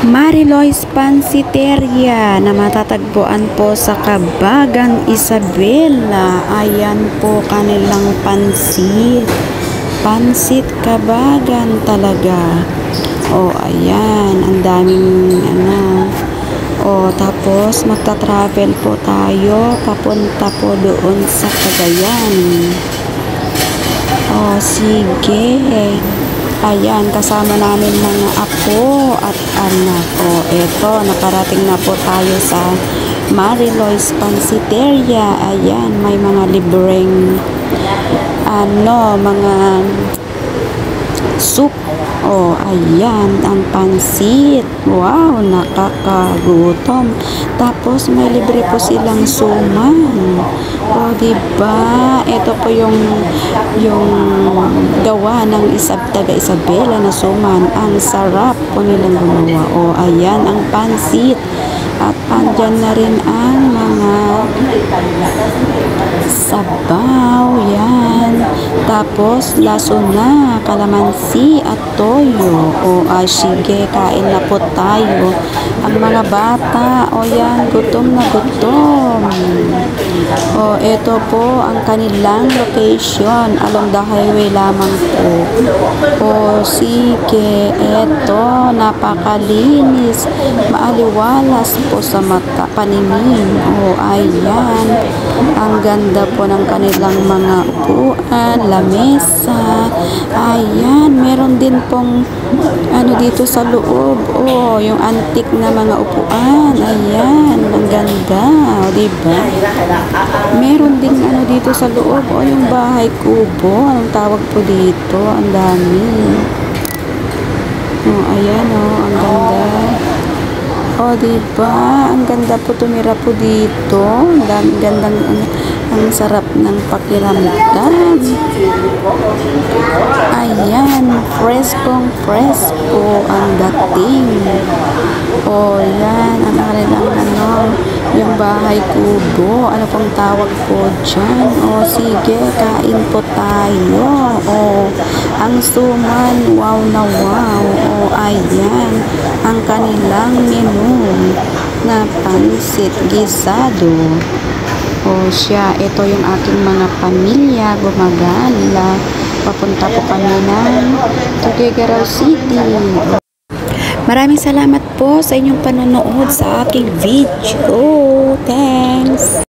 Mariloy's Pansiteria na matatagpuan po sa Cabagan, Isabela. Ayan po kanilang pansit. Pansit Cabagan talaga. O, ayan. Ang daming tapos magta-travel po tayo papunta po doon sa Cagayan. O, sige. Ayan, kasama namin mga apo at anak. O, eto, nakarating na po tayo sa Mariloy's Pansiteria. Ayan, may mga libreng mga soup. O, ayan, ang pansit. Wow, nakakagutom. Tapos, may libre po silang suman. O, diba? Ito po yung gawa ng taga Isabela na suman. Ang sarap po nilang gumawa. O, ayan, ang pansit. At andyan na rin ang mga sabaw. Yan. Tapos, laso na, kalamansi at toyo. O, sige, kain na po tayo. Ang mga bata, o yan, gutom na gutom. O, ito po ang kanilang location. Along the highway lamang po. O, sige, ito, napakalinis. Maaliwalas po sa mata, paningin. O, ayan. Ang ganda po ng kanilang mga upuan, lamesa. Ayan, meron din pong dito sa loob. O, yung antique na mga upuan. Ayan, ang ganda. O, diba? Meron din dito sa loob. O, yung bahay kubo. Anong tawag po dito? Ang dami. O, ayan o, ang ganda. O, diba? Ang ganda po tumira po dito. Ang gandang, ang sarap ng pakiramdam. Ayan, presko ang dating. O, yan, ang kanilang yung bahay kubo. Ano pong tawag po dyan? O, sige, kain po tayo. O, ang suman, wow na wow. O, ayan, ang kanilang menu na pansit gisado. O, ito yung aking mga pamilya, gumagala. Papunta po kami ng Tuguegarao City. Maraming salamat po sa inyong panonood sa aking video. Thanks!